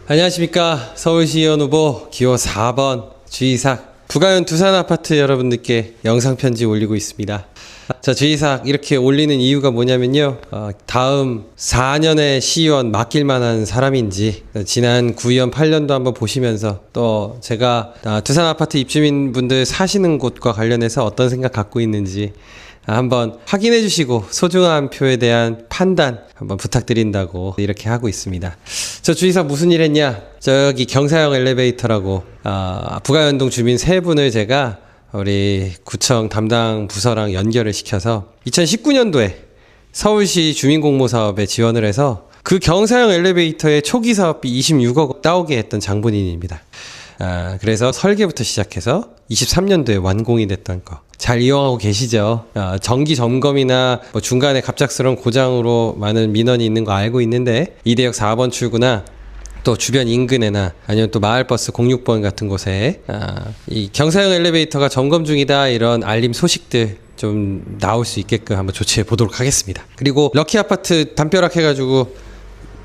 안녕하십니까. 서울시의원 후보 기호 4번 주이삭 부가현 두산아파트 여러분들께 영상편지 올리고 있습니다. 자, 주이삭 이렇게 올리는 이유가 뭐냐면요, 다음 4년의 시의원 맡길 만한 사람인지 지난 구의원 8년도 한번 보시면서 또 제가 두산아파트 입주민분들 사시는 곳과 관련해서 어떤 생각 갖고 있는지 한번 확인해 주시고 소중한 표에 대한 판단 한번 부탁드린다고 이렇게 하고 있습니다. 저 주이삭 무슨 일 했냐, 저기 경사형 엘리베이터라고 부가연동 주민 3분을 제가 우리 구청 담당 부서랑 연결을 시켜서 2019년도에 서울시 주민공모사업에 지원을 해서 그 경사형 엘리베이터의 초기 사업비 26억 따오게 했던 장본인입니다. 그래서 설계부터 시작해서 23년도에 완공이 됐던 거 잘 이용하고 계시죠? 정기 점검이나 뭐 중간에 갑작스러운 고장으로 많은 민원이 있는 거 알고 있는데 이대역 4번 출구나 또 주변 인근에나 아니면 또 마을버스 06번 같은 곳에 이 경사형 엘리베이터가 점검 중이다, 이런 알림 소식들 좀 나올 수 있게끔 한번 조치해 보도록 하겠습니다. 그리고 럭키아파트 담벼락 해가지고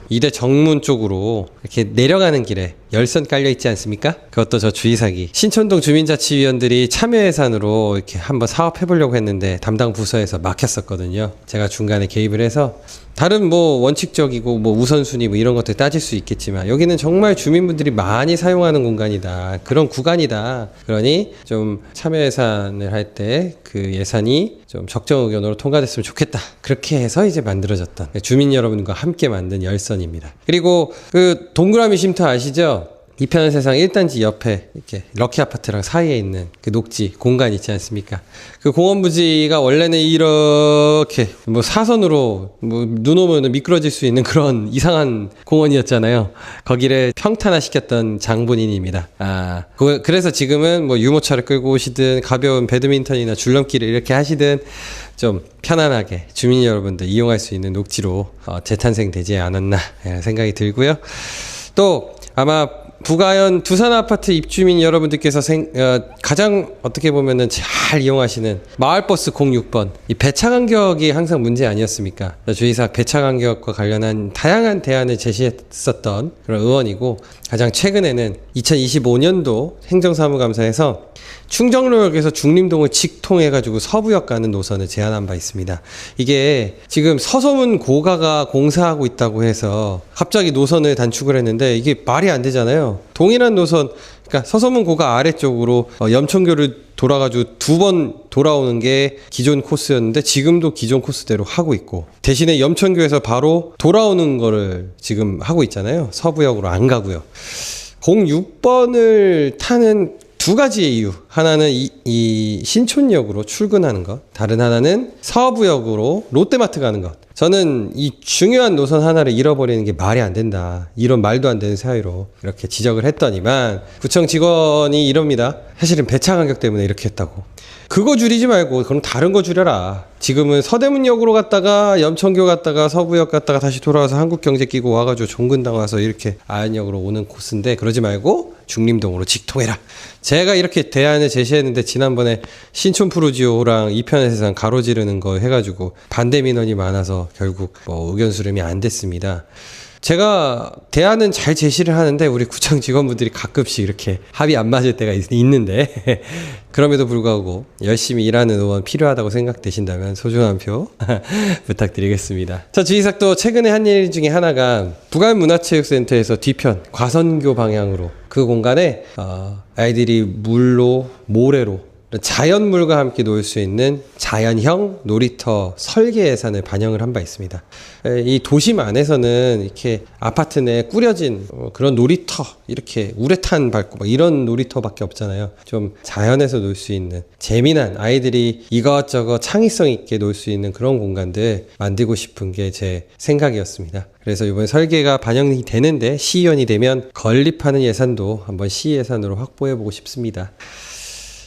이대 정문 쪽으로 이렇게 내려가는 길에 열선 깔려 있지 않습니까? 그것도 저 주이삭이 신촌동 주민자치위원들이 참여 예산으로 이렇게 한번 사업해 보려고 했는데 담당 부서에서 막혔었거든요. 제가 중간에 개입을 해서 다른 뭐 원칙적이고 뭐 우선순위 뭐 이런 것들 따질 수 있겠지만 여기는 정말 주민분들이 많이 사용하는 공간이다, 그런 구간이다. 그러니 좀 참여 예산을 할 때 그 예산이 좀 적정 의견으로 통과됐으면 좋겠다, 그렇게 해서 이제 만들어졌던 주민 여러분과 함께 만든 열선입니다. 그리고 그 동그라미 쉼터 아시죠? 이편한 세상 1단지 옆에 이렇게 럭키아파트랑 사이에 있는 그 녹지 공간 있지 않습니까? 그 공원 부지가 원래는 이렇게 뭐 사선으로 뭐 눈 오면 미끄러질 수 있는 그런 이상한 공원이었잖아요. 거기를 평탄화시켰던 장본인입니다. 그래서 지금은 뭐 유모차를 끌고 오시든 가벼운 배드민턴이나 줄넘기를 이렇게 하시든 좀 편안하게 주민 여러분들 이용할 수 있는 녹지로 재탄생되지 않았나 생각이 들고요. 또 아마 부가현 두산아파트 입주민 여러분들께서 가장 어떻게 보면은 잘 이용하시는 마을버스 06번, 이 배차 간격이 항상 문제 아니었습니까? 주이삭 배차 간격과 관련한 다양한 대안을 제시했었던 그런 의원이고, 가장 최근에는 2025년도 행정사무감사에서 충정로역에서 중림동을 직통해가지고 서부역 가는 노선을 제안한 바 있습니다. 이게 지금 서소문 고가가 공사하고 있다고 해서 갑자기 노선을 단축을 했는데 이게 말이 안 되잖아요. 동일한 노선, 그러니까 서소문 고가 아래쪽으로 염천교를 돌아가지고 2번 돌아오는 게 기존 코스였는데 지금도 기존 코스대로 하고 있고, 대신에 염천교에서 바로 돌아오는 거를 지금 하고 있잖아요. 서부역으로 안 가고요. 06번을 타는 두 가지의 이유. 하나는 이 신촌역으로 출근하는 것, 다른 하나는 서부역으로 롯데마트 가는 것. 저는 이 중요한 노선 하나를 잃어버리는 게 말이 안 된다, 이런 말도 안 되는 사유로 이렇게 지적을 했더니만 구청 직원이 이럽니다. 사실은 배차 간격 때문에 이렇게 했다고. 그거 줄이지 말고 그럼 다른 거 줄여라. 지금은 서대문역으로 갔다가 염천교 갔다가 서부역 갔다가 다시 돌아와서 한국경제 끼고 와가지고 종근당 와서 이렇게 아현역으로 오는 코스인데, 그러지 말고 중림동으로 직통해라. 제가 이렇게 대안을 제시했는데 지난번에 신촌 푸르지오랑 이편의 세상 가로지르는 거 해가지고 반대 민원이 많아서 결국 뭐 의견 수렴이 안 됐습니다. 제가 대안은 잘 제시를 하는데 우리 구청 직원분들이 가끔씩 이렇게 합의 안 맞을 때가 있는데 그럼에도 불구하고 열심히 일하는 의원 필요하다고 생각되신다면 소중한 표 부탁드리겠습니다. 저 주이삭도 최근에 한 일 중에 하나가 부가현문화체육센터에서 뒤편 과선교 방향으로 그 공간에 아이들이 물로 모래로 자연물과 함께 놀 수 있는 자연형 놀이터 설계 예산을 반영을 한 바 있습니다. 이 도심 안에서는 이렇게 아파트 내에 꾸려진 그런 놀이터, 이렇게 우레탄 밟고 막 이런 놀이터밖에 없잖아요. 좀 자연에서 놀 수 있는 재미난, 아이들이 이것저것 창의성 있게 놀 수 있는 그런 공간들 만들고 싶은 게 제 생각이었습니다. 그래서 이번 설계가 반영이 되는데 시의원이 되면 건립하는 예산도 한번 시 예산으로 확보해 보고 싶습니다.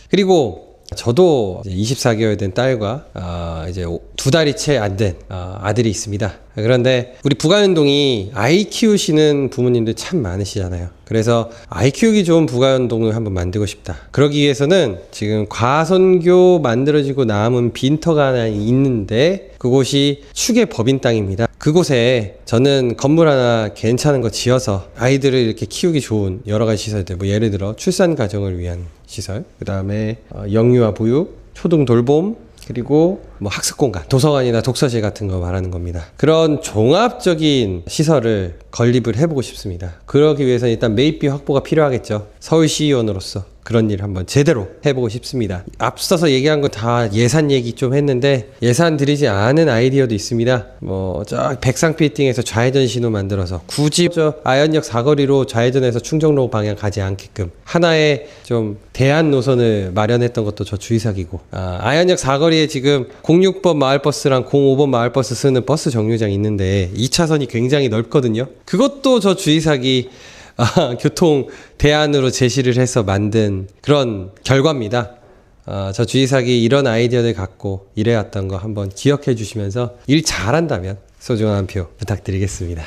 그리고 저도 이제 24개월 된 딸과 이제 2달이 채 안 된 아들이 있습니다. 그런데 우리 부가연동이 아이 키우시는 부모님들 참 많으시잖아요. 그래서 아이 키우기 좋은 부가연동을 한번 만들고 싶다. 그러기 위해서는 지금 과선교 만들어지고 남은 빈터가 하나 있는데 그곳이 축의 법인 땅입니다. 그곳에 저는 건물 하나 괜찮은 거 지어서 아이들을 이렇게 키우기 좋은 여러 가지 시설들, 뭐 예를 들어 출산 가정을 위한 시설, 그 다음에 영유아 보육, 초등 돌봄, 그리고 뭐 학습 공간, 도서관이나 독서실 같은 거 말하는 겁니다. 그런 종합적인 시설을 건립을 해보고 싶습니다. 그러기 위해서 일단 매입비 확보가 필요하겠죠. 서울시의원으로서 그런 일을 한번 제대로 해보고 싶습니다. 앞서서 얘기한 거 다 예산 얘기 좀 했는데 예산 들이지 않은 아이디어도 있습니다. 뭐 저 백상 빌딩에서 좌회전 신호 만들어서 굳이 저 아현역 사거리로 좌회전해서 충정로 방향 가지 않게끔 하나의 좀 대안 노선을 마련했던 것도 저 주의사기고, 아현역 사거리에 지금 06번 마을버스랑 05번 마을버스 쓰는 버스 정류장이 있는데 2차선이 굉장히 넓거든요. 그것도 저 주의사기 교통 대안으로 제시를 해서 만든 그런 결과입니다. 저 주의사기 이런 아이디어를 갖고 일해왔던 거 한번 기억해 주시면서 일 잘한다면 소중한 한 표 부탁드리겠습니다.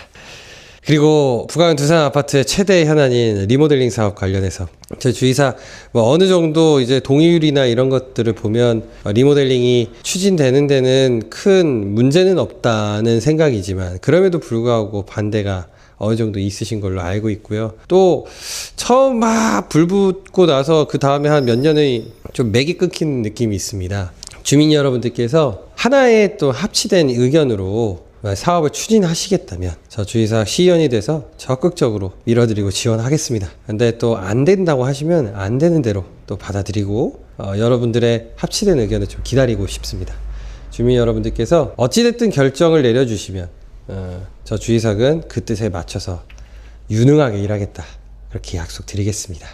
그리고 부가현 두산 아파트의 최대 현안인 리모델링 사업 관련해서 저 주의사 뭐 어느 정도 이제 동의율이나 이런 것들을 보면 리모델링이 추진되는 데는 큰 문제는 없다는 생각이지만 그럼에도 불구하고 반대가 어느 정도 있으신 걸로 알고 있고요. 또 처음 막 불 붙고 나서 그 다음에 한 몇 년의 좀 맥이 끊긴 느낌이 있습니다. 주민 여러분들께서 하나의 또 합치된 의견으로 사업을 추진하시겠다면 저 주의사 시의원이 돼서 적극적으로 밀어드리고 지원하겠습니다. 근데 또 안 된다고 하시면 안 되는 대로 또 받아들이고 여러분들의 합치된 의견을 좀 기다리고 싶습니다. 주민 여러분들께서 어찌됐든 결정을 내려주시면 저 주의사는 그 뜻에 맞춰서 유능하게 일하겠다, 그렇게 약속드리겠습니다.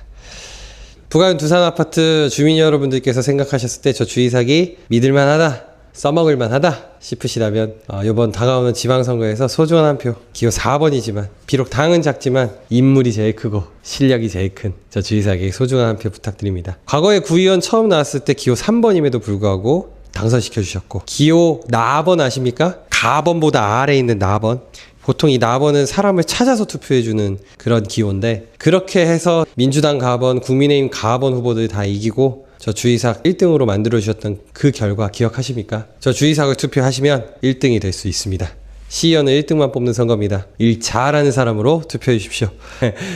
부가현 두산 아파트 주민 여러분들께서 생각하셨을 때 저 주의사기 믿을만하다, 써먹을만하다 싶으시다면 이번 다가오는 지방선거에서 소중한 한 표, 기호 4번이지만 비록 당은 작지만 인물이 제일 크고 실력이 제일 큰 저 주의사기 소중한 한 표 부탁드립니다. 과거에 구의원 처음 나왔을 때 기호 3번임에도 불구하고 당선시켜 주셨고, 기호 나번 아십니까? 가번보다 아래에 있는 나번. 보통 이 나번은 사람을 찾아서 투표해주는 그런 기호인데, 그렇게 해서 민주당 가번, 국민의힘 가번 후보들 다 이기고 저 주의삭 1등으로 만들어주셨던 그 결과 기억하십니까? 저 주의삭을 투표하시면 1등이 될 수 있습니다. 시의원은 1등만 뽑는 선거입니다. 일 잘하는 사람으로 투표해 주십시오.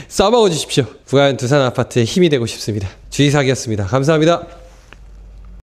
써먹어 주십시오. 부가현 두산 아파트의 힘이 되고 싶습니다. 주의삭이었습니다. 감사합니다.